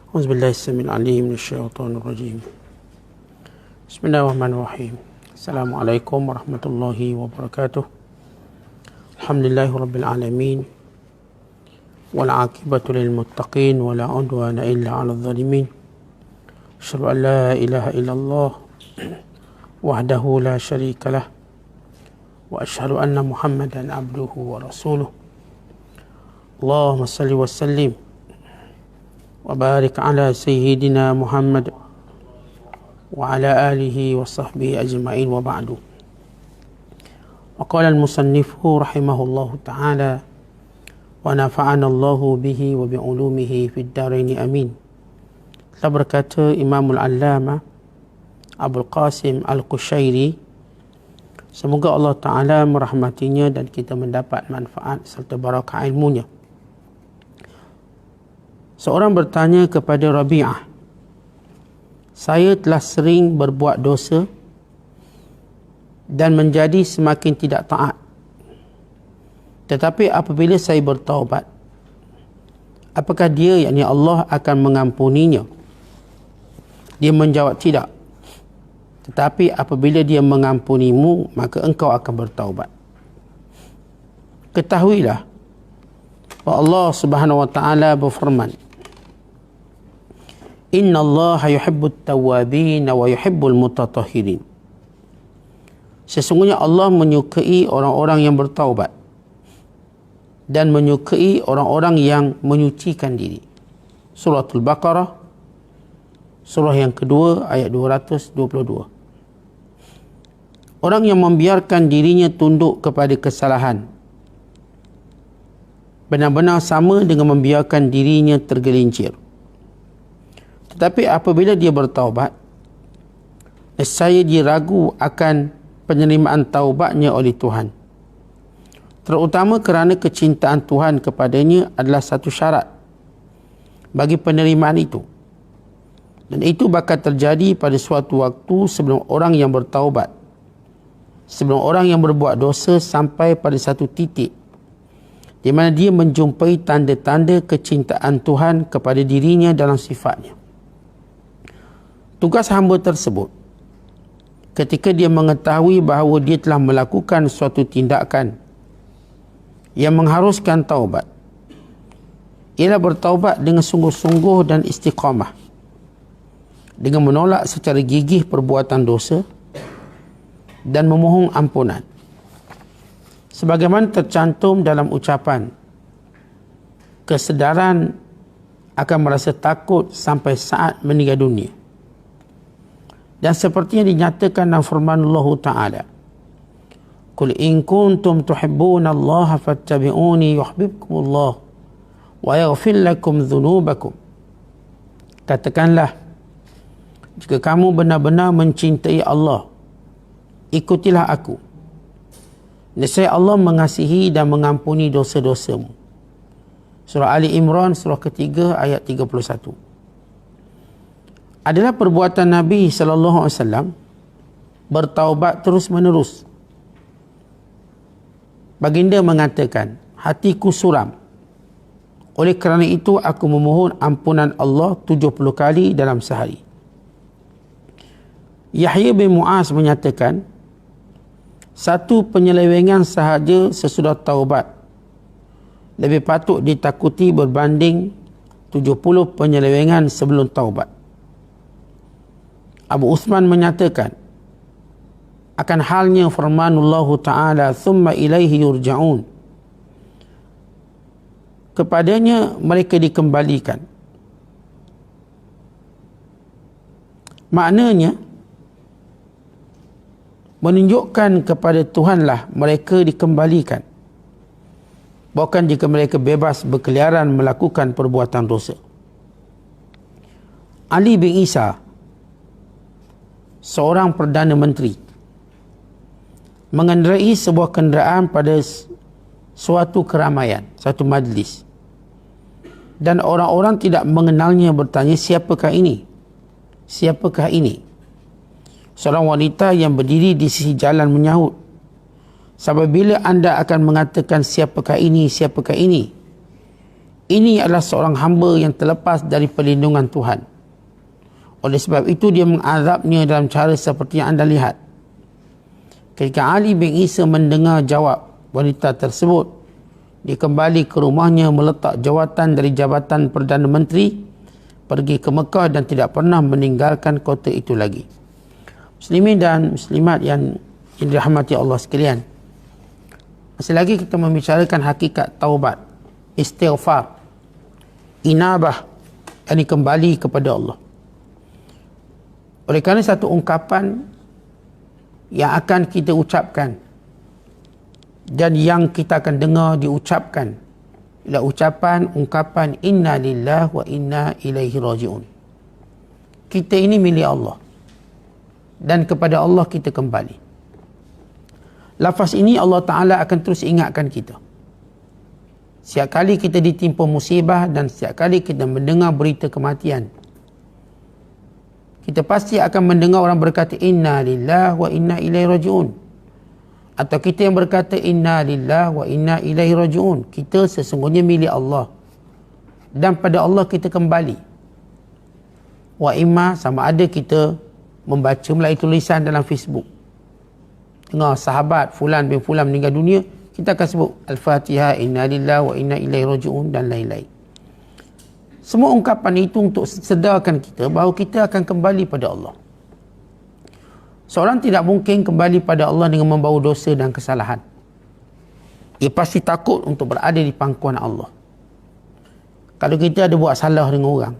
أعوذ بالله السميع العليم من الشيطان الرجيم. بسم الله الرحمن الرحيم. السلام عليكم ورحمة الله وبركاته. الحمد لله رب العالمين والعاقبة للمتقين ولا عدوان إلا على الظالمين. أشهد أن لا إله إلا الله وحده لا شريك له وأشهد أن محمدا عبده ورسوله. اللهم صل وسلم وبارك على سيدنا محمد وعلى آله وصحبه أجمعين وبعد. وقال المصنف رحمه الله تعالى ونفعنا الله به وبعلومه في الدارين أمين. Telah berkata Imamul Allama Abul Qasim Al-Qushairi, semoga Allah Ta'ala merahmatinya dan kita mendapat manfaat serta barakah ilmunya. Seorang bertanya kepada Rabi'ah, saya telah sering berbuat dosa dan menjadi semakin tidak taat. Tetapi apabila saya bertaubat, apakah dia, yakni Allah, akan mengampuninya? Dia menjawab, tidak. Tetapi apabila dia mengampunimu, maka engkau akan bertaubat. Ketahuilah bahawa Allah Subhanahu wa taala berfirman, Inna Allah yuhibbut tawwabin wa yuhibbul mutatahhirin. Sesungguhnya Allah menyukai orang-orang yang bertaubat dan menyukai orang-orang yang menyucikan diri. Suratul Baqarah, surah yang kedua, ayat 222. Orang yang membiarkan dirinya tunduk kepada kesalahan benar-benar sama dengan membiarkan dirinya tergelincir. Tetapi apabila dia bertaubat, nescaya dia ragu akan penerimaan taubatnya oleh Tuhan. Terutama kerana kecintaan Tuhan kepadanya adalah satu syarat bagi penerimaan itu. Dan itu bakal terjadi pada suatu waktu sebelum orang yang bertaubat, sebelum orang yang berbuat dosa sampai pada satu titik di mana dia menjumpai tanda-tanda kecintaan Tuhan kepada dirinya dalam sifatnya. Tugas hamba tersebut, ketika dia mengetahui bahawa dia telah melakukan suatu tindakan yang mengharuskan taubat, ialah bertaubat dengan sungguh-sungguh dan istiqamah, dengan menolak secara gigih perbuatan dosa dan memohon ampunan. Sebagaimana tercantum dalam ucapan, kesedaran akan merasa takut sampai saat meninggal dunia. Dan seperti yang dinyatakan dalam firman Allah Ta'ala, Qul in kuntum tuhibbuna Allah fattabi'uni yuhibbukumullah wa yaghfir lakum dhunubakum. Katakanlah, jika kamu benar-benar mencintai Allah, ikutilah aku. Nescaya Allah mengasihi dan mengampuni dosa-dosamu. Surah Ali Imran, surah ketiga, ayat 31. Adalah perbuatan Nabi SAW bertaubat terus-menerus. Baginda mengatakan, hatiku suram. Oleh kerana itu, aku memohon ampunan Allah 70 kali dalam sehari. Yahya bin Mu'az menyatakan, satu penyelewengan sahaja sesudah taubat lebih patut ditakuti berbanding 70 penyelewengan sebelum taubat. Abu Uthman menyatakan, akan halnya firmanullah Ta'ala, thumma ilaihi yurja'un, kepadanya mereka dikembalikan. Maknanya, menunjukkan kepada Tuhanlah mereka dikembalikan, bukan jika mereka bebas berkeliaran melakukan perbuatan dosa. Ali bin Isa, seorang Perdana Menteri, mengendarai sebuah kenderaan pada suatu keramaian, satu majlis, dan orang-orang tidak mengenalnya, bertanya, siapakah ini? Siapakah ini? Seorang wanita yang berdiri di sisi jalan menyahut, sampai bila anda akan mengatakan siapakah ini, siapakah ini? Ini adalah seorang hamba yang terlepas dari perlindungan Tuhan. Oleh sebab itu dia mengazabnya dalam cara seperti yang anda lihat. Ketika Ali bin Isa mendengar jawab wanita tersebut, dia kembali ke rumahnya meletak jawatan dari jabatan Perdana Menteri, pergi ke Mekah dan tidak pernah meninggalkan kota itu lagi. Muslimin dan muslimat yang dirahmati Allah sekalian, masih lagi kita membicarakan hakikat taubat, istighfar, inabah, yakni kembali kepada Allah. Oleh kerana satu ungkapan yang akan kita ucapkan dan yang kita akan dengar diucapkan ialah ungkapan inna lillahi wa inna ilaihi raji'un. Kita ini milik Allah dan kepada Allah kita kembali. Lafaz ini Allah Ta'ala akan terus ingatkan kita. Setiap kali kita ditimpa musibah dan setiap kali kita mendengar berita kematian, kita pasti akan mendengar orang berkata inna lillahi wa inna ilaihi raji'un. Atau kita yang berkata inna lillahi wa inna ilaihi raji'un. Kita sesungguhnya milik Allah dan pada Allah kita kembali. Wa imma, sama ada kita membaca melalui tulisan dalam Facebook, dengar sahabat fulan bin fulan meninggal dunia, kita akan sebut Al-Fatihah, inna lillahi wa inna ilaihi raji'un dan lain-lain. Semua ungkapan itu untuk sedarkan kita bahawa kita akan kembali pada Allah. Seorang tidak mungkin kembali pada Allah dengan membawa dosa dan kesalahan. Dia pasti takut untuk berada di pangkuan Allah. Kalau kita ada buat salah dengan orang,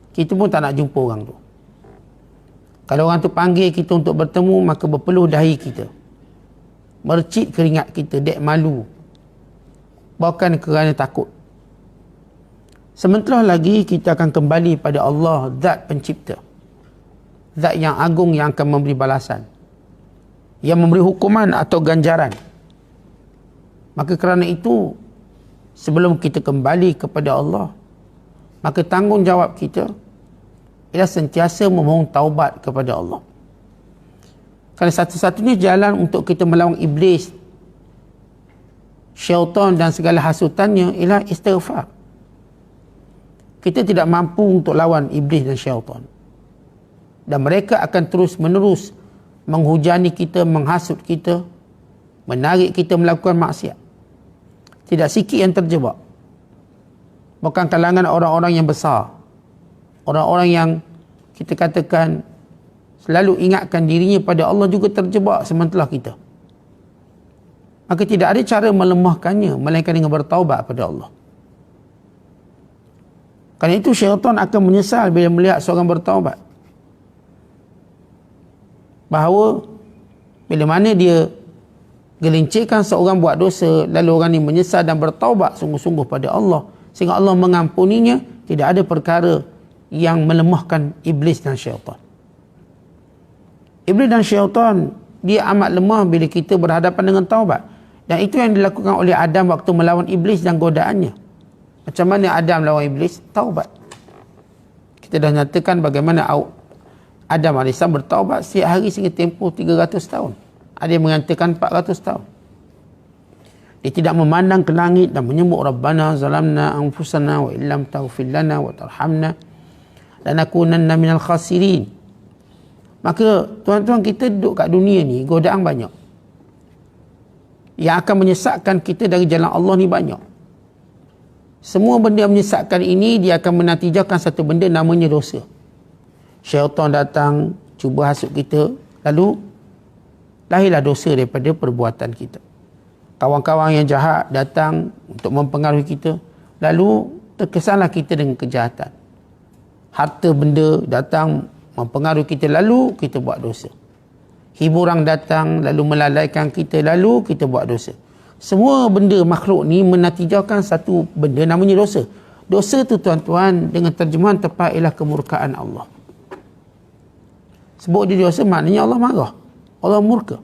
kita pun tak nak jumpa orang tu. Kalau orang tu panggil kita untuk bertemu, maka berpeluh dahi kita, mercik keringat kita, dek malu, bukan kerana takut. Sementara lagi kita akan kembali pada Allah, zat pencipta, zat yang agung yang akan memberi balasan, yang memberi hukuman atau ganjaran. Maka kerana itu, sebelum kita kembali kepada Allah, maka tanggungjawab kita ialah sentiasa memohon taubat kepada Allah. Kerana satu-satunya jalan untuk kita melawan iblis, syaitan dan segala hasutannya ialah istighfar. Kita tidak mampu untuk lawan iblis dan syaitan. Dan mereka akan terus menerus menghujani kita, menghasut kita, menarik kita melakukan maksiat. Tidak sikit yang terjebak. Bukan kalangan orang-orang yang besar, orang-orang yang kita katakan selalu ingatkan dirinya pada Allah juga terjebak sementara kita. Maka tidak ada cara melemahkannya melainkan dengan bertaubat pada Allah. Kerana itu syaitan akan menyesal bila melihat seorang bertaubat. Bahawa bila mana dia gelincirkan seorang buat dosa, lalu orang ini menyesal dan bertaubat sungguh-sungguh pada Allah, sehingga Allah mengampuninya, tidak ada perkara yang melemahkan iblis dan syaitan. Iblis dan syaitan, dia amat lemah bila kita berhadapan dengan taubat. Dan itu yang dilakukan oleh Adam waktu melawan iblis dan godaannya. Macam mana Adam lawan iblis? Taubat. Kita dah nyatakan bagaimana Adam AS bertaubat setiap hari sehingga tempoh 300 tahun. Ada yang mengatakan 400 tahun. Dia tidak memandang ke langit dan menyebut Rabbana zalamna anfusana wa illam taghfir lana wa tarhamna lanakunanna minal khasirin. Maka tuan-tuan, kita duduk kat dunia ni, godaan banyak. Yang akan menyesatkan kita dari jalan Allah ni banyak. Semua benda yang menyesatkan ini, dia akan menatijahkan satu benda namanya dosa. Syaitan datang cuba hasut kita, lalu lahirlah dosa daripada perbuatan kita. Kawan-kawan yang jahat datang untuk mempengaruhi kita, lalu terkesanlah kita dengan kejahatan. Harta benda datang mempengaruhi kita, lalu kita buat dosa. Hiburan datang lalu melalaikan kita, lalu kita buat dosa. Semua benda makhluk ni menatijahkan satu benda namanya dosa. Dosa tu tuan-tuan, dengan terjemahan tepat ialah kemurkaan Allah. Sebut dia dosa maknanya Allah marah, Allah murka.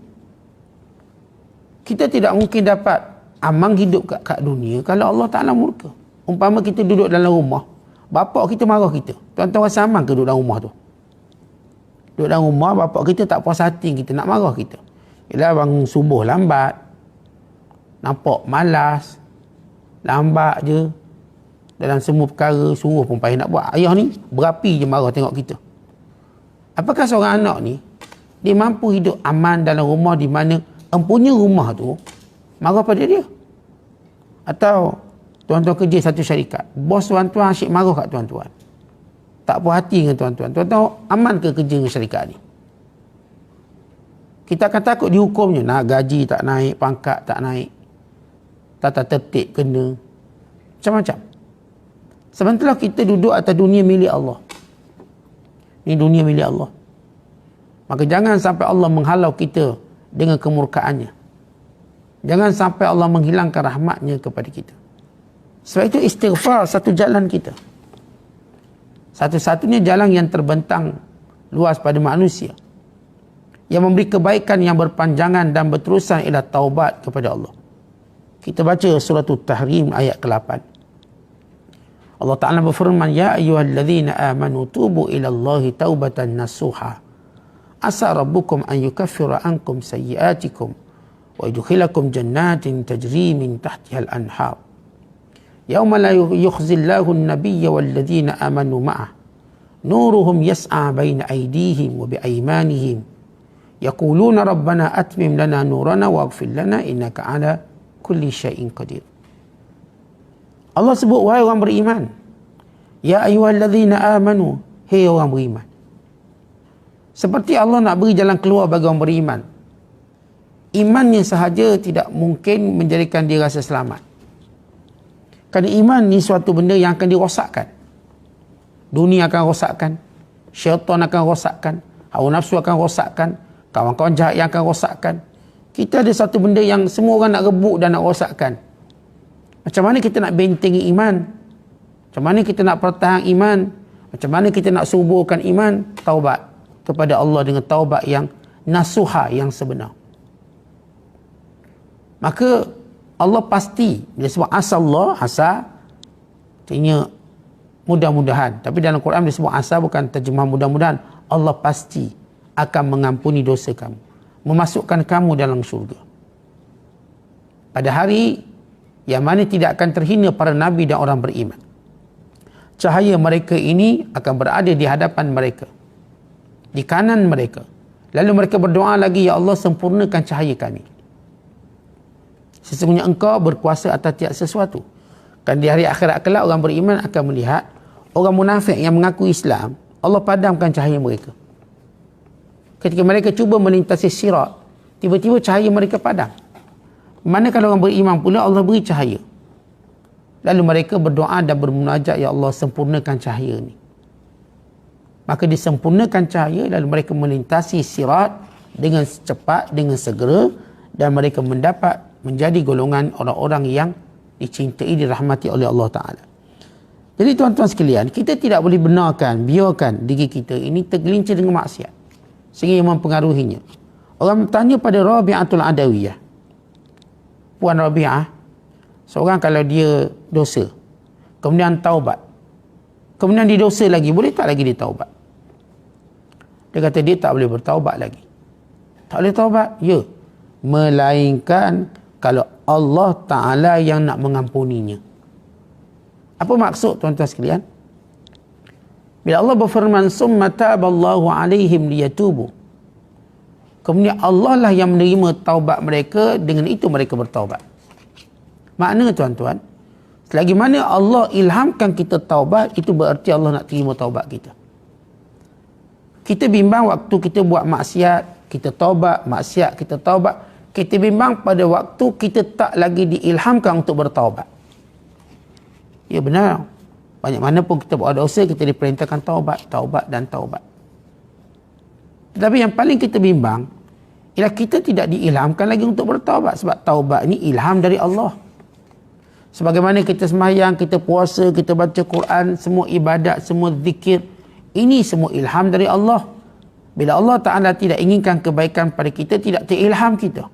Kita tidak mungkin dapat amang hidup kat dunia kalau Allah Ta'ala murka. Umpama kita duduk dalam rumah, bapak kita marah kita, tuan-tuan rasa aman ke duduk dalam rumah tu? Duduk dalam rumah, bapak kita tak puas hati kita, nak marah kita. Ialah bangun subuh lambat, nampak malas, lambat je, dalam semua perkara, suruh pun payah nak buat. Ayah ni berapi je marah tengok kita. Apakah seorang anak ni, dia mampu hidup aman dalam rumah di mana empunya rumah tu marah pada dia? Atau tuan-tuan kerja satu syarikat, bos tuan-tuan asyik marah kat tuan-tuan, tak puas hati dengan tuan-tuan. Tuan-tuan aman ke kerja dengan syarikat ni? Kita akan takut dihukumnya. Nak gaji tak naik, pangkat tak naik, tata tertib kena, macam-macam. Sementara kita duduk atas dunia milik Allah. Ini dunia milik Allah. Maka jangan sampai Allah menghalau kita dengan kemurkaannya. Jangan sampai Allah menghilangkan rahmatnya kepada kita. Sebab itu istighfar satu jalan kita. Satu-satunya jalan yang terbentang luas pada manusia, yang memberi kebaikan yang berpanjangan dan berterusan ialah taubat kepada Allah. Kita baca surah At-Tahrim ayat ke-8. Allah Ta'ala berfirman, Ya ayyuhalladzina amanu tubu ilallahi taubatan nasuha. Asa rabbukum an yukaffira ankum sayyiatikum wa yudkhilakum jannatin tajri min tahtiha al-anhar. Yawma la yukhzillahu an-nabiyya walladzina amanu ma'ah. Nuruhum yas'a baina aydihim wa biaymanihim. Yaquluna rabbana atmim lana nurana waghfir lana innaka ala kulli syai'in qadir. Allah sebut, wahai orang beriman. Ya ayyuhalladzina amanu, hei orang beriman. Seperti Allah nak beri jalan keluar bagi orang beriman. Imannya sahaja tidak mungkin menjadikan dia rasa selamat. Kerana iman ni suatu benda yang akan dirosakkan. Dunia akan rosakkan, syaitan akan rosakkan, hawa nafsu akan rosakkan, kawan-kawan jahat yang akan rosakkan. Kita ada satu benda yang semua orang nak rebut dan nak rosakkan. Macam mana kita nak bentengi iman? Macam mana kita nak pertahankan iman? Macam mana kita nak suburkan iman? Taubat kepada Allah dengan taubat yang nasuha, yang sebenar. Maka Allah pasti, dia sebut asallah, asa artinya mudah-mudahan. Tapi dalam Quran dia sebut asa, bukan terjemah mudah-mudahan. Allah pasti akan mengampuni dosa kamu, memasukkan kamu dalam syurga. Pada hari yang mana tidak akan terhina para nabi dan orang beriman. Cahaya mereka ini akan berada di hadapan mereka, di kanan mereka. Lalu mereka berdoa lagi, Ya Allah, sempurnakan cahaya kami. Sesungguhnya engkau berkuasa atas tiap sesuatu. Kan di hari akhirat kelak orang beriman akan melihat orang munafik yang mengaku Islam, Allah padamkan cahaya mereka. Ketika mereka cuba melintasi sirat, tiba-tiba cahaya mereka padam. Manakala orang beriman pula, Allah beri cahaya. Lalu mereka berdoa dan bermunajat, Ya Allah, sempurnakan cahaya ni. Maka disempurnakan cahaya, lalu mereka melintasi sirat dengan cepat, dengan segera, dan mereka mendapat menjadi golongan orang-orang yang dicintai, dirahmati oleh Allah Ta'ala. Jadi tuan-tuan sekalian, kita tidak boleh benarkan, biarkan diri kita ini tergelincir dengan maksiat sehingga mempengaruhinya. Orang bertanya pada Rabi'atul Adawiyah, Puan Rabi'ah, seorang kalau dia dosa, kemudian taubat, kemudian dia dosa lagi, boleh tak lagi dia taubat? Dia kata dia tak boleh bertaubat lagi. Tak boleh taubat? Ya. Melainkan kalau Allah Ta'ala yang nak mengampuninya. Apa maksud tuan-tuan sekalian? Bila Allah berfirman, summa taballahu alaihim liyatubu, kemudian Allah lah yang menerima taubat mereka, dengan itu mereka bertaubat. Makna tuan-tuan, selagi mana Allah ilhamkan kita taubat, itu berarti Allah nak terima taubat kita. Kita bimbang waktu kita buat maksiat, kita taubat, maksiat, kita taubat. Kita bimbang pada waktu kita tak lagi diilhamkan untuk bertaubat. Ya benar. Banyak mana pun kita buat dosa, kita diperintahkan taubat, taubat dan taubat. Tetapi yang paling kita bimbang ialah kita tidak diilhamkan lagi untuk bertaubat. Sebab taubat ini ilham dari Allah. Sebagaimana kita sembahyang, kita puasa, kita baca Quran, semua ibadat, semua zikir, ini semua ilham dari Allah. Bila Allah Ta'ala tidak inginkan kebaikan pada kita, tidak terilham kita.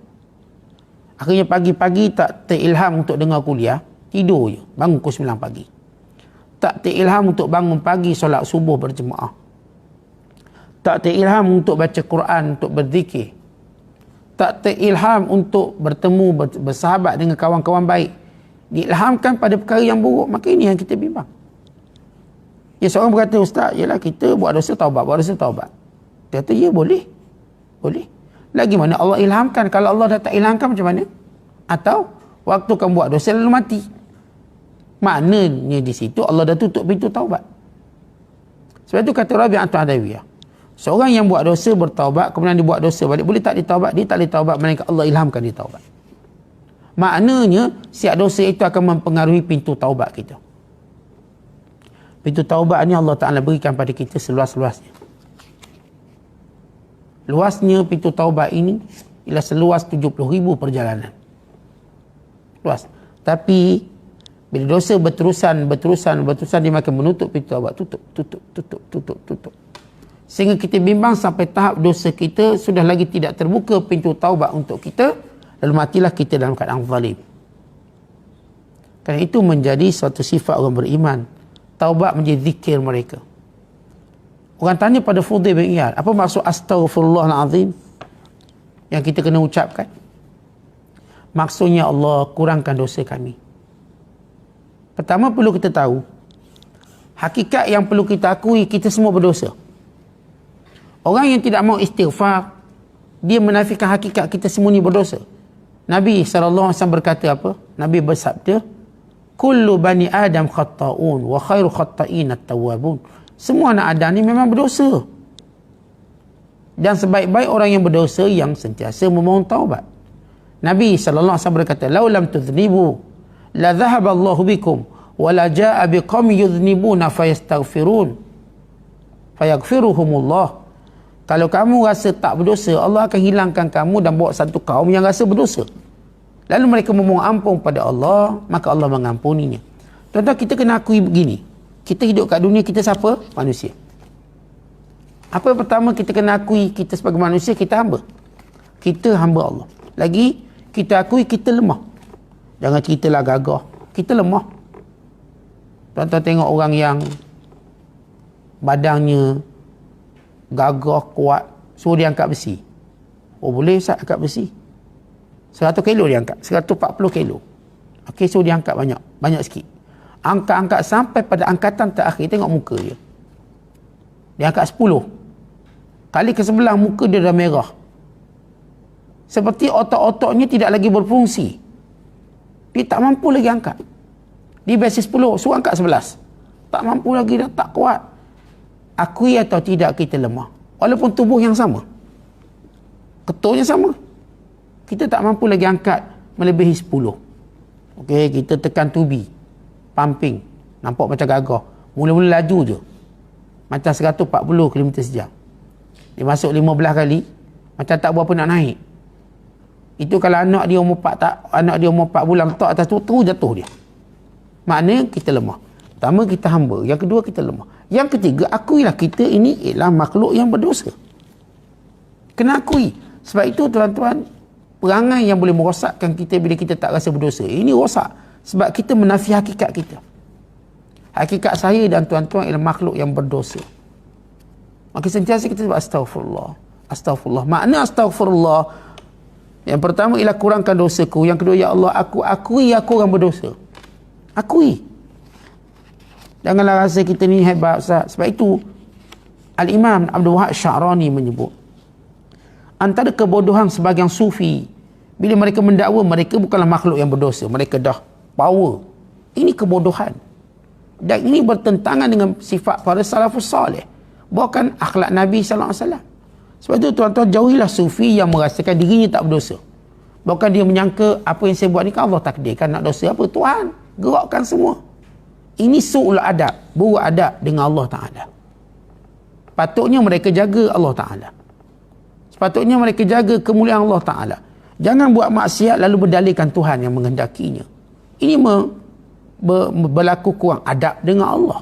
Akhirnya pagi-pagi tak terilham untuk dengar kuliah, tidur je, bangun pukul 9 pagi. Tak terilham untuk bangun pagi, solat subuh berjemaah. Tak terilham untuk baca Quran, untuk berzikir. Tak terilham untuk bertemu, bersahabat dengan kawan-kawan baik. diilhamkan pada perkara yang buruk, maka ini yang kita bimbang. Ya, seorang berkata, Ustaz, yalah kita buat dosa taubat, Dia kata, ya boleh. Lagi mana Allah ilhamkan? Kalau Allah dah tak ilhamkan macam mana? Atau waktu kamu buat dosa lalu mati. Maknanya di situ Allah dah tutup pintu taubat. Sebab itu kata Rabi'atul Adawiyah, seorang yang buat dosa bertaubat, kemudian dia buat dosa balik, boleh tak ditaubat? Dia tak ditaubat, melainkan Allah ilhamkan dia taubat. Maknanya siap dosa itu akan mempengaruhi pintu taubat kita. Pintu taubat ni Allah Ta'ala berikan pada kita seluas-luasnya. Luasnya pintu taubat ini ialah seluas 70,000 perjalanan. Luas. Tapi bila dosa berterusan dia makin menutup pintu taubat, tutup. Sehingga kita bimbang sampai tahap dosa kita sudah lagi tidak terbuka pintu taubat untuk kita, lalu matilah kita dalam keadaan zalim. Kerana itu menjadi suatu sifat orang beriman. Taubat menjadi zikir mereka. Orang tanya pada Fudail bin Iyad, apa maksud astaghfirullahalazim yang kita kena ucapkan? Maksudnya Allah kurangkan dosa kami. Pertama perlu kita tahu, hakikat yang perlu kita akui, kita semua berdosa. Orang yang tidak mau istighfar, dia menafikan hakikat kita semua ni berdosa. Nabi SAW berkata apa? Nabi bersabda, kullu bani Adam khatta'un wa khairu khatta'in at-tawwabun. Semua anak Adam ni memang berdosa. Dan sebaik-baik orang yang berdosa yang sentiasa memohon taubat. Nabi SAW berkata, "Lau lam tudhnibu la dhahaba Allahu bikum wa la jaa'a biqaumin yudhnibuna fayastaghfirun fayaghfiruhumullah." Kalau kamu rasa tak berdosa, Allah akan hilangkan kamu dan bawa satu kaum yang rasa berdosa. Lalu mereka memohon ampun pada Allah, maka Allah mengampuninya. Tuan-tuan, kita kena akui begini. Kita hidup kat dunia, kita siapa? Manusia. Apa yang pertama kita kena akui, kita sebagai manusia, kita hamba. Kita hamba Allah. Lagi, kita akui kita lemah. Jangan ceritalah gagah. Kita lemah. Tuan-tuan tengok orang yang badannya gagah, kuat, suruh dia angkat besi. Oh boleh Ustaz angkat besi. 100 kilo dia angkat, 140 kilo. Okey, suruh dia angkat banyak sikit. Angkat-angkat sampai pada angkatan terakhir, tengok muka dia. Dia angkat 10. Kali ke sebelah muka dia dah merah. Seperti otak-otaknya tidak lagi berfungsi. Dia tak mampu lagi angkat. Dia biasa 10, suruh angkat 11. Tak mampu lagi, dah tak kuat. Akui atau tidak kita lemah. Walaupun tubuh yang sama. Keturnya sama. Kita tak mampu lagi angkat melebihi 10. Okey, kita tekan tubi. Pumping. Nampak macam gagah. Mula-mula laju je. Macam 140 km sejam. Dia masuk 15 kali. Macam tak berapa nak naik. Itu kalau anak dia umur 4 bulan letak atas tu, terus jatuh dia. Maknanya kita lemah. Pertama, kita hamba. Yang kedua, kita lemah. Yang ketiga, akuilah kita ini ialah makhluk yang berdosa. Kena akui. Sebab itu tuan-tuan, perangai yang boleh merosakkan kita bila kita tak rasa berdosa, ini rosak. Sebab kita menafi hakikat kita. Hakikat saya dan tuan-tuan ialah makhluk yang berdosa. Maka sentiasa kita sebut astaghfirullah. Astaghfirullah. Makna astaghfirullah, yang pertama ialah kurangkan dosaku. Yang kedua, ya Allah, aku akui aku orang berdosa. Akui. Janganlah rasa kita ni hebat Ustaz. Sebab itu Al-Imam Abdul Wahab Sya'rani menyebut, antara kebodohan sebagian sufi bila mereka mendakwa mereka bukanlah makhluk yang berdosa, mereka dah power. Ini kebodohan. Dan ini bertentangan dengan sifat para salafus salih, bukan akhlak Nabi sallallahu alaihi wasallam. Sebab itu tuan-tuan, jauhilah sufi yang merasakan dirinya tak berdosa. Bukan dia menyangka apa yang saya buat ni kan Allah takdirkan, nak dosa apa Tuhan gerakkan semua. Ini su'ul adab, buruk adab dengan Allah Ta'ala. Patutnya mereka jaga Allah Ta'ala. Sepatutnya mereka jaga kemuliaan Allah Ta'ala. Jangan buat maksiat lalu berdalilkan Tuhan yang menghendakinya. Ini berlaku kurang adab dengan Allah.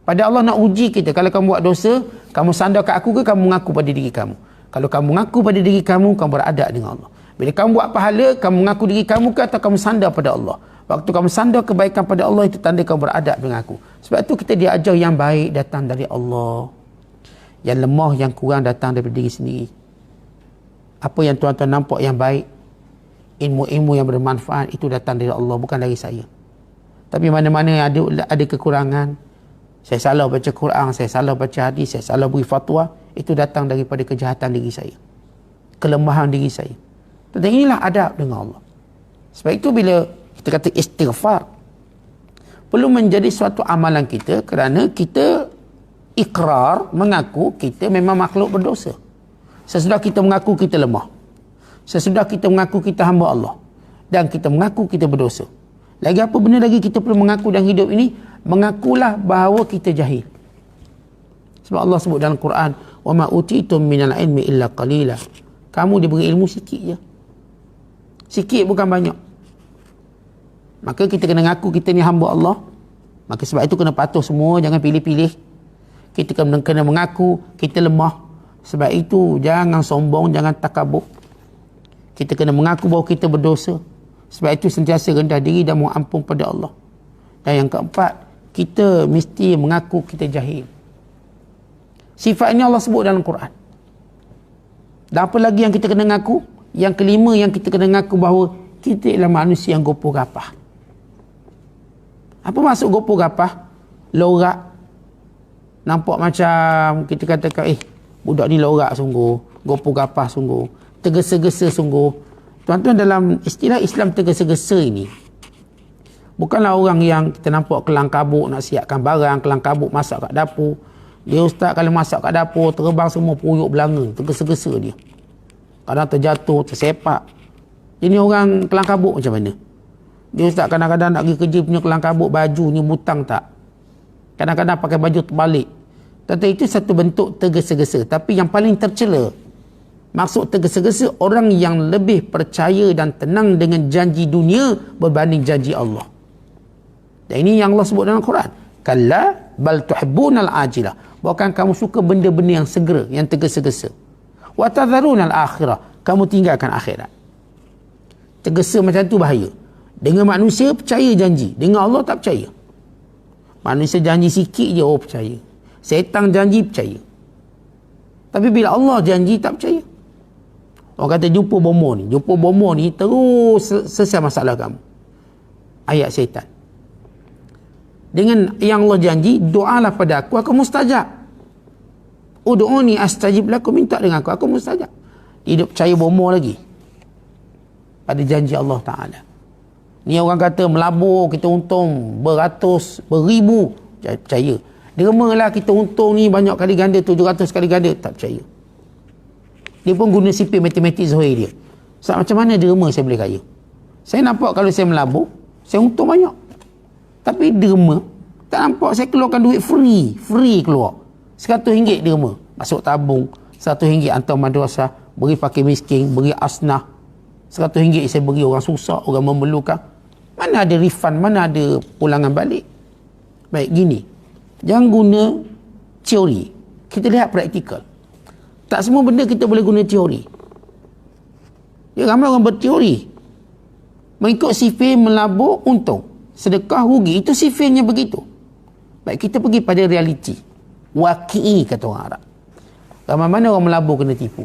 Pada Allah nak uji kita. Kalau kamu buat dosa, kamu sandar kat aku ke kamu mengaku pada diri kamu? Kalau kamu mengaku pada diri kamu, kamu beradab dengan Allah. Bila kamu buat pahala, kamu mengaku diri kamu ke atau kamu sandar pada Allah? Waktu kamu sandar kebaikan pada Allah, itu tanda kamu beradab dengan aku. Sebab itu kita diajar yang baik datang dari Allah. Yang lemah, yang kurang datang daripada diri sendiri. Apa yang tuan-tuan nampak yang baik, ilmu-ilmu yang bermanfaat itu datang dari Allah, bukan dari saya. Tapi mana-mana ada kekurangan, saya salah baca Quran, saya salah baca hadis, saya salah beri fatwa, itu datang daripada kejahatan diri saya, kelemahan diri saya. Dan inilah adab dengan Allah. Sebab itu bila kita kata istighfar, perlu menjadi suatu amalan kita, kerana kita ikrar, mengaku kita memang makhluk berdosa. Sesudah kita mengaku kita lemah, sesudah kita mengaku kita hamba Allah, dan kita mengaku kita berdosa, lagi apa benda lagi kita perlu mengaku dalam hidup ini? Mengakulah bahawa kita jahil. Sebab Allah sebut dalam Quran, wa ma utitum minal ilmi illa qalila. Kamu diberi ilmu sikit je, sikit bukan banyak. Maka kita kena ngaku kita ni hamba Allah. Maka sebab itu kena patuh semua, jangan pilih-pilih. Kita kena mengaku kita lemah. Sebab itu jangan sombong, jangan takabur. Kita kena mengaku bahawa kita berdosa. Sebab itu sentiasa rendah diri dan mohon ampun pada Allah. Dan yang keempat, kita mesti mengaku kita jahil. Sifat ini Allah sebut dalam Quran. Dan apa lagi yang kita kena ngaku? Yang kelima yang kita kena ngaku bahawa kita ialah manusia yang gopoh gapah. Apa maksud gopoh gapah? Lorak. Nampak macam kita katakan, budak ni lorak sungguh, gopoh gapah sungguh, tergesa-gesa sungguh. Tuan-tuan, dalam istilah Islam tergesa-gesa ini, bukanlah orang yang kita nampak kelang kabut nak siapkan barang, kelang kabut masak kat dapur. Dia ustaz kalau masak kat dapur, terbang semua puyuk belanga, tergesa-gesa dia. Kadang terjatuh, tersepak. Ini orang kelang kabut macam mana? Dia ustaz kadang-kadang nak pergi kerja punya kelang kabut, bajunya butang tak. Kadang-kadang pakai baju terbalik. Tetapi itu satu bentuk tergesa-gesa. Tapi yang paling tercela, maksud tergesa-gesa, orang yang lebih percaya dan tenang dengan janji dunia berbanding janji Allah. Dan ini yang Allah sebut dalam Quran. Kalla bal tuhibbunal ajilah. Bahkan kamu suka benda-benda yang segera, yang tergesa-gesa. Wa tadharunal akhirah. Kamu tinggalkan akhirat. Tergesa macam tu bahaya. Dengan manusia percaya janji, dengan Allah tak percaya. Manusia janji sikit je, percaya. Setan janji percaya. Tapi bila Allah janji tak percaya. Orang kata jumpa bomo ni terus selesai masalah kamu. Ayat setan. Dengan yang Allah janji, doalah pada aku mustajab. Ud'uni astajib lakum, minta dengan aku mustajab. Dia percaya bomo lagi pada janji Allah Ta'ala. Ni orang kata melabur kita untung beratus, beribu, percaya. Dermalah kita untung ni banyak kali ganda, 700 kali ganda, tak percaya. Dia pun guna sipil matematik Zuhair dia. So, macam mana derma saya boleh kaya? Saya nampak kalau saya melabur, saya untung banyak. Tapi derma, tak nampak saya keluarkan duit free keluar. RM100 derma, masuk tabung. RM100 hantar madrasah, beri fakir miskin, beri asnah. RM100 saya beri orang susah, orang memerlukan. Mana ada refund, mana ada pulangan balik. Baik, gini. Jangan guna teori. Kita lihat praktikal. Tak semua benda kita boleh guna teori. Dia ramai orang berteori. Mengikut sifir, melabur, untung. Sedekah, rugi. Itu sifirnya begitu. Baik, kita pergi pada realiti. Waqi'i kata orang Arab. Ramai mana orang melabur kena tipu.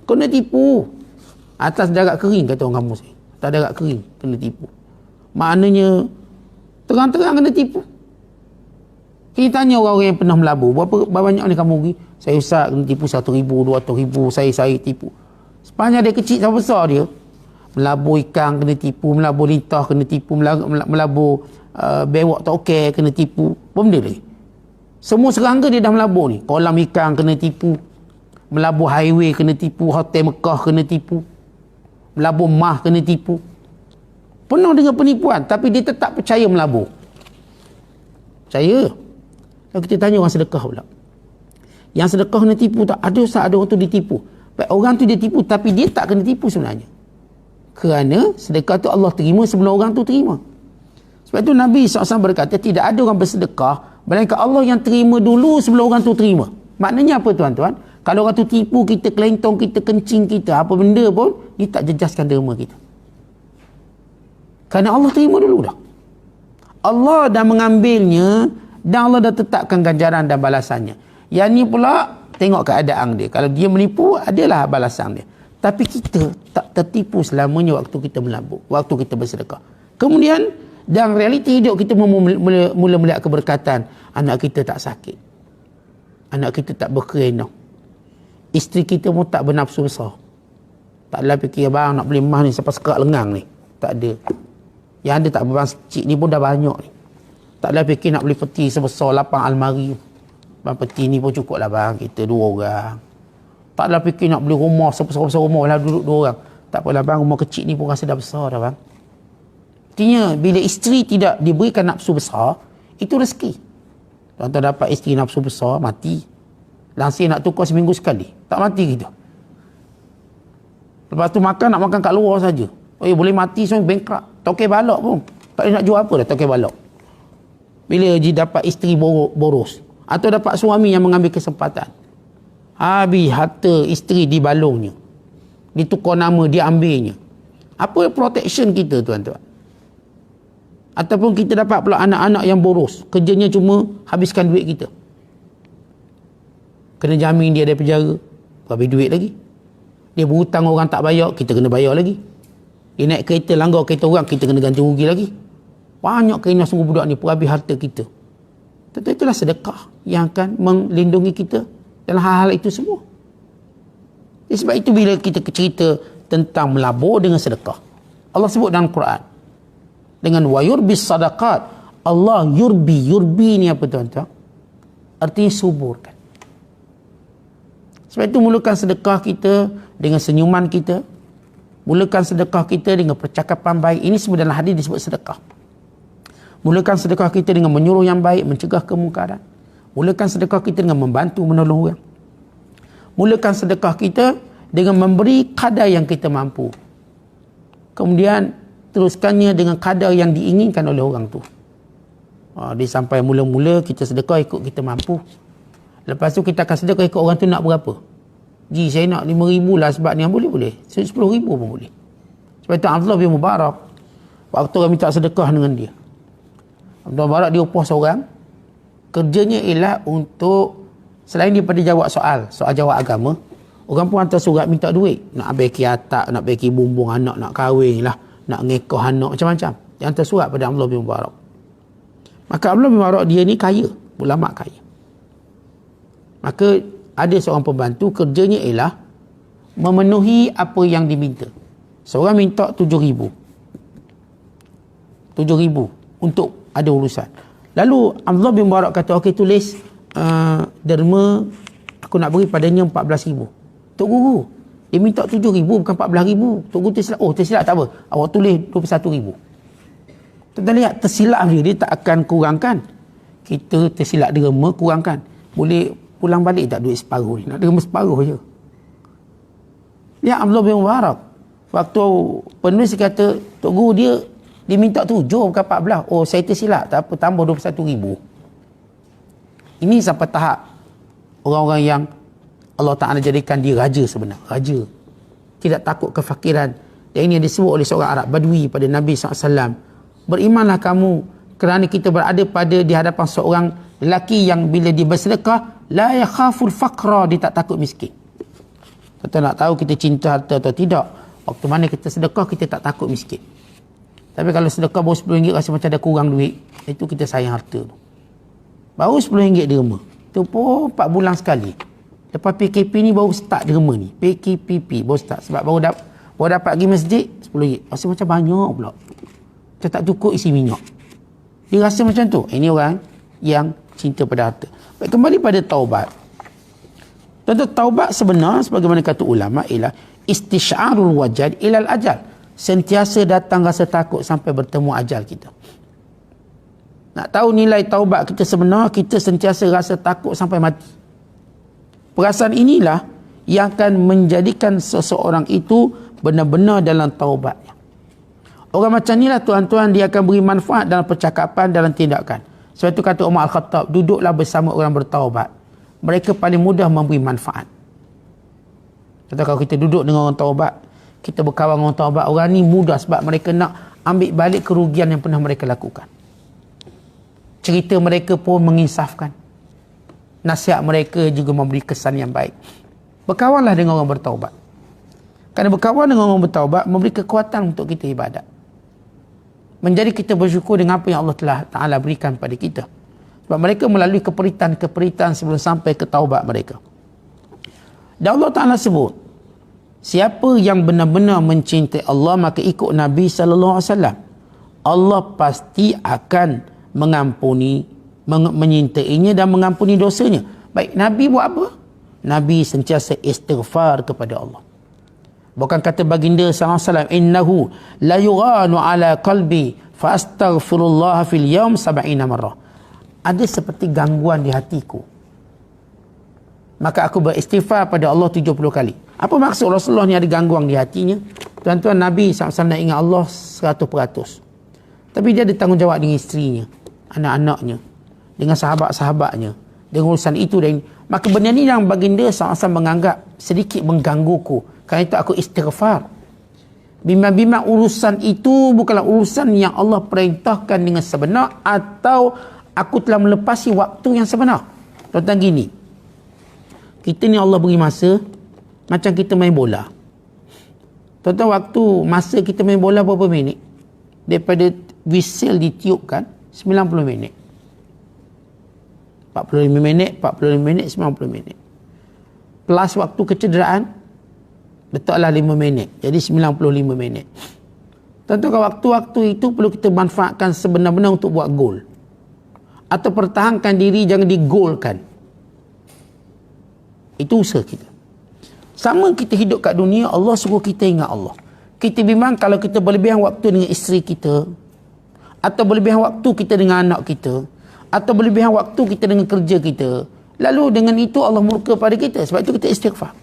Kena tipu. Atas darat kering kata orang kampung saya. Atas darat kering kena tipu. Maknanya terang-terang kena tipu. Kita tanya orang-orang yang pernah melabur, berapa banyak ni kamu rugi? Saya ustaz kena tipu 100,000, 200,000, saya tipu. Sepanjang dia kecil sampai besar dia, melabur ikan kena tipu, melabur lintah kena tipu, melabur bewak tak okey kena tipu. Apa benda lagi? Semua serangga dia dah melabur ni. Kolam ikan kena tipu, melabur highway kena tipu, hotel Mekah kena tipu, melabur mah kena tipu. Penuh dengan penipuan, tapi dia tetap percaya melabur. Percaya. Kalau kita tanya orang sedekah pula, yang sedekah kena tipu tak? Ada ustaz, ada orang tu ditipu. Baik, orang tu dia tipu, tapi dia tak kena tipu sebenarnya. Kerana sedekah tu Allah terima sebelum orang tu terima. Sebab itu Nabi SAW berkata, tidak ada orang bersedekah melainkan Allah yang terima dulu sebelum orang tu terima. Maknanya apa tuan-tuan? Kalau orang tu tipu kita, kelentong kita, kencing kita, apa benda pun, dia tak jejaskan derma kita. Kerana Allah terima dulu dah. Allah dah mengambilnya dan Allah dah tetapkan ganjaran dan balasannya. Yang ni pula tengok keadaan dia. Kalau dia menipu, adalah balasan dia. Tapi kita tak tertipu selamanya waktu kita melabur, waktu kita bersedekah. Kemudian dalam realiti hidup kita mula melihat keberkatan. Anak kita tak sakit, anak kita tak berkerenah, isteri kita pun tak bernafsu besar. Taklah fikir abang nak beli emas ni sampai sekerak lengang ni. Tak ada. Yang ada tak abang cik ni pun dah banyak ni. Taklah fikir nak beli peti sebesar lapang almari. Bang peti ni pun cukup lah bang, kita 2 orang. Taklah fikir nak beli rumah sebesar-besar rumah lah duduk 2 orang. Tak apalah bang, rumah kecil ni pun rasa dah besar dah bang. Artinya bila isteri tidak diberikan nafsu besar, itu rezeki. Tuan-tuan dapat isteri nafsu besar, mati. Langsir nak tukar seminggu sekali, tak mati kita. Lepas tu makan, nak makan kat luar saja. Boleh mati semua bankrupt. Tokai balok pun tak boleh nak jual apa dah tokai balok. Bila dia dapat isteri boros atau dapat suami yang mengambil kesempatan, habis harta isteri dibalungnya, ditukar nama, diambilnya. Apa protection kita tuan-tuan? Ataupun kita dapat pula anak-anak yang boros, kerjanya cuma habiskan duit kita. Kena jamin dia dari penjara, habis duit lagi. Dia berhutang orang tak bayar, kita kena bayar lagi. Dia naik kereta, langgar kereta orang, kita kena ganti rugi lagi. Banyak kena sungguh budak ni, habis harta kita. Tentu itulah sedekah yang akan melindungi kita dalam hal-hal itu semua. Sebab itu bila kita cerita tentang melabur dengan sedekah, Allah sebut dalam Quran dengan wa yurbis sadaqat. Allah yurbi ni apa tuan-tuan? Artinya suburkan. Sebab itu mulakan sedekah kita dengan senyuman kita, mulakan sedekah kita dengan percakapan baik. Ini semua dalam hadis disebut sedekah. Mulakan sedekah kita dengan menyuruh yang baik, mencegah kemungkaran. Mulakan sedekah kita dengan membantu menolong orang. Mulakan sedekah kita dengan memberi kadar yang kita mampu. Kemudian teruskannya dengan kadar yang diinginkan oleh orang tu. Dia sampai mula-mula kita sedekah ikut kita mampu. Lepas tu kita akan sedekah ikut orang tu nak berapa. Ji, saya nak 5,000 lah sebab ni. Boleh. 10,000 pun boleh. Sebab itu Abdullah bin Mubarak, waktu orang minta sedekah dengan dia, Abdullah bin Mubarak dia upah seorang. Kerjanya ialah untuk, selain daripada jawab soal jawab agama, orang pun hantar surat minta duit. Nak baiki atak, nak baiki bumbung anak, nak kahwin lah, nak ngekah anak, macam-macam. Dia hantar surat pada Abdullah bin Mubarak. Maka Abdullah bin Mubarak dia ni kaya, ulama kaya. Maka ada seorang pembantu, kerjanya ialah memenuhi apa yang diminta. Seorang minta 7,000 untuk ada urusan. Lalu Abdullah bin Mubarak kata, okey, tulis derma aku nak beri padanya 14,000. Tok Guru, dia minta 7,000 bukan 14,000. Tok Guru tersilap. Tersilap tak apa, awak tulis 21,000. Kita lihat tersilap dia tak akan kurangkan. Kita tersilap derma, kurangkan. Boleh pulang balik tak duit separuh ni? Nak derma separuh je. Ya, Abdullah bin Mubarak waktu penulis kata Tok Guru dia minta 7 bukan 14. Saya tersilap, tak apa, tambah 21,000. Ini sampai tahap orang-orang yang Allah Ta'ala jadikan dia raja sebenar. Raja. Tidak takut kefakiran. Dan ini disebut oleh seorang Arab Badui pada Nabi SAW. Berimanlah kamu kerana kita berada di hadapan seorang lelaki yang bila dia bersedekah, la yakhaful faqra, dia tak takut miskin. Kita nak tahu kita cinta harta atau tidak. Waktu mana kita sedekah, kita tak takut miskin. Tapi kalau sedekah baru RM10 rasa macam ada kurang duit, itu kita sayang harta tu. Baru RM10 derma. Itu pun 4 bulan sekali. Lepas PKP ni baru start derma ni. PKPP baru start. Sebab baru dapat pergi masjid, RM10. Rasa macam banyak pula. Macam tak cukup isi minyak. Dia rasa macam tu. Ini orang yang cinta pada harta. Baik, kembali pada taubat. Tentu taubat sebenar sebagaimana kata ulama ialah istisyarul wajad ilal ajal. Sentiasa datang rasa takut sampai bertemu ajal kita. Nak tahu nilai taubat kita sebenar, kita sentiasa rasa takut sampai mati. Perasaan inilah yang akan menjadikan seseorang itu benar-benar dalam taubatnya. Orang macam inilah tuan-tuan, dia akan beri manfaat dalam percakapan, dalam tindakan. Sebab itu kata Umar Al-Khattab, duduklah bersama orang bertaubat. Mereka paling mudah memberi manfaat. Kata kalau kita duduk dengan orang taubat, kita berkawan dengan orang taubat, orang ni mudah sebab mereka nak ambil balik kerugian yang pernah mereka lakukan. Cerita mereka pun menginsafkan. Nasihat mereka juga memberi kesan yang baik. Berkawanlah dengan orang bertaubat. Kerana berkawan dengan orang bertaubat memberi kekuatan untuk kita ibadat. Menjadi kita bersyukur dengan apa yang Allah Ta'ala berikan pada kita. Sebab mereka melalui keperitan-keperitan sebelum sampai ke taubat mereka. Dan Allah Ta'ala sebut, siapa yang benar-benar mencintai Allah maka ikut Nabi SAW. Allah pasti akan mengampuni, menyintainya dan mengampuni dosanya. Baik, Nabi buat apa? Nabi sentiasa istighfar kepada Allah. Bukan kata baginda SAW, innahu la yughanu ala qalbi fa astaghfirullah fil yawm 70 marrah. Ada seperti gangguan di hatiku, maka aku beristighfar pada Allah 70 kali. Apa maksud Rasulullah ni ada gangguan di hatinya? Tuan-tuan, Nabi SAW nak ingat Allah 100%. Tapi dia ada tanggungjawab dengan isterinya, anak-anaknya, dengan sahabat-sahabatnya, dengan urusan itu dan ini. Maka benda ni yang baginda SAW menganggap sedikit menggangguku. Kerana itu aku istighfar. Bimbang-bimbang urusan itu bukanlah urusan yang Allah perintahkan dengan sebenar, atau aku telah melepasi waktu yang sebenar. Tuan-tuan, gini, kita ni Allah beri masa macam kita main bola. Tuan-tuan, waktu masa kita main bola berapa minit? Daripada whistle ditiupkan 90 minit. 45 minit, 45 minit, 90 minit. Plus waktu kecederaan, letaklah 5 minit. Jadi 95 minit. Tuan-tuan, waktu-waktu itu perlu kita manfaatkan sebenar-benar untuk buat gol. Atau pertahankan diri, jangan digolkan. Itu usaha kita. Sama kita hidup kat dunia, Allah suruh kita ingat Allah. Kita bimbang kalau kita berlebihan waktu dengan isteri kita, atau berlebihan waktu kita dengan anak kita, atau berlebihan waktu kita dengan kerja kita, lalu dengan itu Allah murka pada kita. Sebab itu kita istighfar.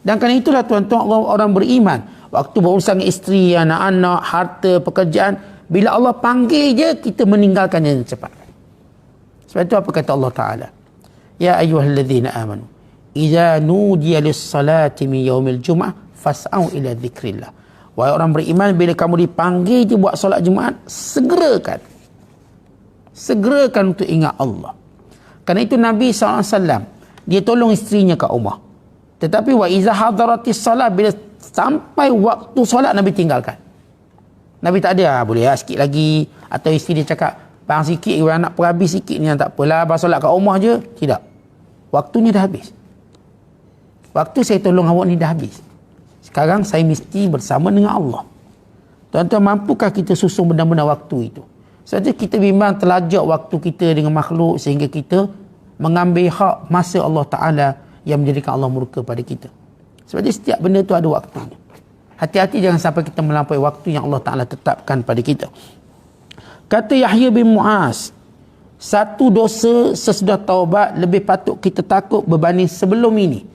Dan kerana itulah tuan-tuan, orang beriman, waktu berurusan dengan isteri, anak-anak, harta, pekerjaan, bila Allah panggil je, kita meninggalkannya dengan cepat. Sebab itu apa kata Allah Ta'ala? Ya ayyuhalladzina amanu, idza nudiya lis-salati min yaumil jum'ah fas'au ila dzikrillah. Wahai orang beriman, bila kamu dipanggil je buat solat Jumaat, segerakan untuk ingat Allah. Kerana itu Nabi SAW, dia tolong isterinya kat rumah. Tetapi wa iza hadaratis salat, bila sampai waktu solat, Nabi tinggalkan. Nabi tak ada, boleh sikit lagi. Atau isteri dia cakap, bang sikit, nak perabi sikit ni, tak apalah, abang solat kat rumah je. Tidak. Waktunya dah habis. Waktu saya tolong awak ni dah habis. Sekarang saya mesti bersama dengan Allah. Tuan-tuan, mampukah kita susun benar-benar waktu itu? Sebab itu kita bimbang terlajak waktu kita dengan makhluk sehingga kita mengambil hak masa Allah Ta'ala yang menjadikan Allah murka pada kita. Sebab itu setiap benda itu ada waktunya. Hati-hati jangan sampai kita melampaui waktu yang Allah Ta'ala tetapkan pada kita. Kata Yahya bin Mu'az, satu dosa sesudah taubat lebih patut kita takut berbanding sebelum ini.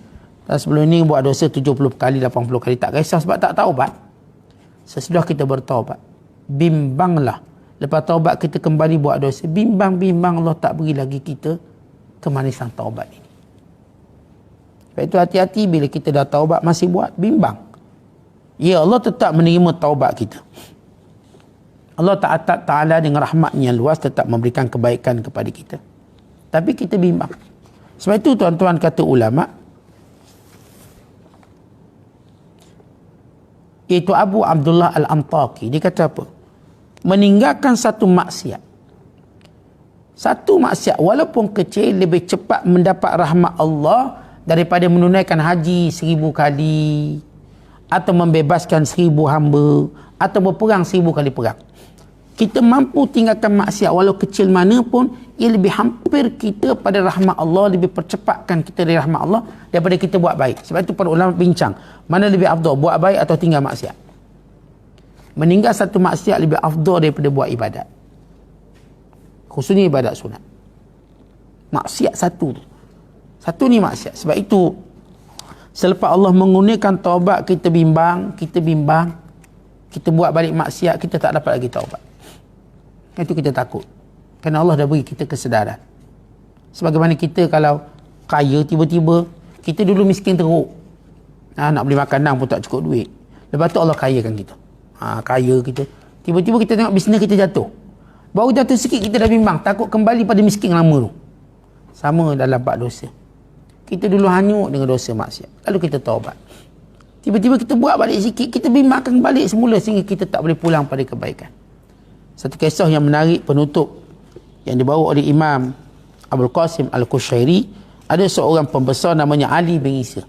Dan sebelum ini buat dosa 70 kali, 80 kali, tak kisah sebab tak taubat. Sesudah kita bertaubat, bimbanglah. Lepas taubat kita kembali buat dosa, bimbang-bimbang Allah tak beri lagi kita kemanisan taubat ini. Sebab itu hati-hati bila kita dah taubat masih buat, bimbang. Ya, Allah tetap menerima taubat kita. Allah Ta'ala dengan rahmatnya yang luas tetap memberikan kebaikan kepada kita. Tapi kita bimbang. Sebab itu tuan-tuan, kata ulama', iaitu Abu Abdullah Al-Antaqi, dia kata apa? Meninggalkan satu maksiat walaupun kecil lebih cepat mendapat rahmat Allah daripada menunaikan haji 1000 kali, atau membebaskan 1000 hamba, atau berperang 1000 kali perang. Kita mampu tinggalkan maksiat walau kecil mana pun, ia lebih hampir kita pada rahmat Allah, lebih percepatkan kita dari rahmat Allah daripada kita buat baik. Sebab itu para ulama bincang, mana lebih afdal, buat baik atau tinggal maksiat? Meninggal satu maksiat lebih afdal daripada buat ibadat, khususnya ibadat sunat. Maksiat satu ni maksiat. Sebab itu selepas Allah menggunakan taubat, kita bimbang, kita buat balik maksiat, kita tak dapat lagi taubat. Itu kita takut. Kerana Allah dah beri kita kesedaran. Sebagaimana kita kalau kaya tiba-tiba, kita dulu miskin teruk. Nak beli makanan pun tak cukup duit. Lepas tu Allah kayakan kita. Kaya kita. Tiba-tiba kita tengok bisnes kita jatuh. Baru jatuh sikit kita dah bimbang. Takut kembali pada miskin lama tu. Sama dalam bab dosa. Kita dulu hanyut dengan dosa maksiat. Lalu kita taubat. Tiba-tiba kita buat balik sikit, kita bimbangkan balik semula sehingga kita tak boleh pulang pada kebaikan. Satu kisah yang menarik penutup yang dibawa oleh Imam Abdul Qasim Al-Qushairi, ada seorang pembesar namanya Ali bin Isa.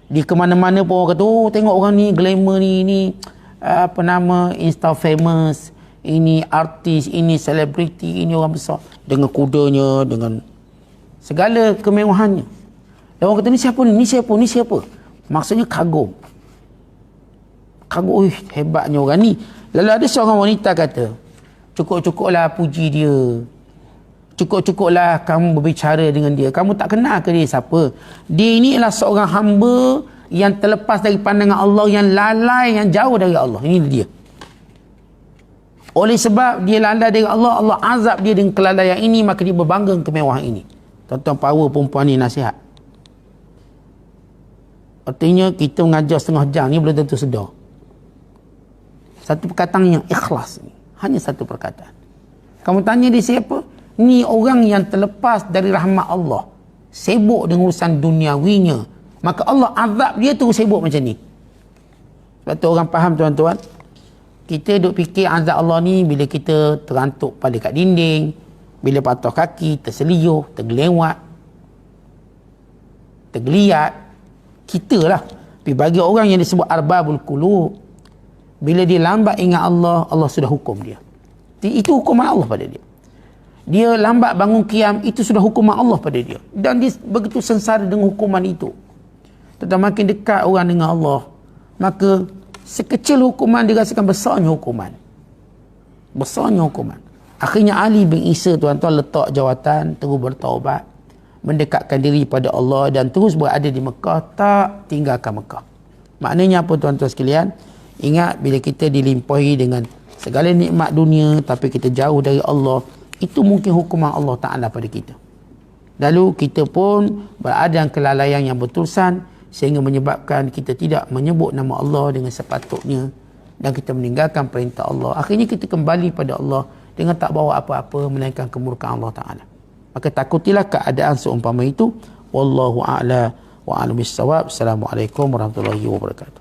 Di kemana-mana pun orang kata, oh tengok orang ni glamour ni apa nama, Insta famous, ini artis, ini selebriti, ini orang besar, dengan kudanya, dengan segala kemewahannya. Dan orang kata, ni siapa ni? Ni siapa? Ni siapa? Maksudnya kagum. Kagum, hebatnya orang ni. Lalu ada seorang wanita kata, cukup-cukuplah puji dia. Cukup-cukuplah kamu berbicara dengan dia. Kamu tak kenal ke dia siapa? Dia ini adalah seorang hamba yang terlepas dari pandangan Allah, yang lalai, yang jauh dari Allah. Ini dia. Oleh sebab dia lalai dari Allah, Allah azab dia dengan kelalaian ini, maka dia berbangga dengan kemewahan ini. Tuan-tuan, power perempuan ni nasihat. Artinya kita mengajar setengah jam ni belum tentu sedar. Satu perkataan yang ikhlas ni. Hanya satu perkataan. Kamu tanya dia siapa? Ni orang yang terlepas dari rahmat Allah. Sibuk dengan urusan duniawinya. Maka Allah azab dia terus sibuk macam ni. Sebab tu orang faham tuan-tuan. Kita duk fikir azab Allah ni bila kita terantuk pada kat dinding. Bila patah kaki, terseliyuh, tergelewat, tergeliat. Kita lah. Tapi bagi orang yang disebut arbabul qulub, bila dia lambat ingat Allah, Allah sudah hukum dia. Itu hukuman Allah pada dia. Dia lambat bangun qiyam, itu sudah hukuman Allah pada dia. Dan dia begitu sengsara dengan hukuman itu. Tetapi makin dekat orang dengan Allah, maka sekecil hukuman dirasakan besarnya hukuman. Besarnya hukuman. Akhirnya Ali bin Isa tuan-tuan letak jawatan, terus bertaubat, mendekatkan diri pada Allah dan terus berada di Mekah, tak tinggalkan Mekah. Maknanya apa tuan-tuan sekalian? Ingat, bila kita dilimpahi dengan segala nikmat dunia tapi kita jauh dari Allah, itu mungkin hukuman Allah Ta'ala pada kita. Lalu kita pun berada dalam kelalaian yang berterusan sehingga menyebabkan kita tidak menyebut nama Allah dengan sepatutnya dan kita meninggalkan perintah Allah. Akhirnya kita kembali pada Allah dengan tak bawa apa-apa melainkan kemurkaan Allah Ta'ala. Maka takutilah keadaan seumpama itu. Wallahu a'la wa a'lam bissawab. Assalamualaikum warahmatullahi wabarakatuh.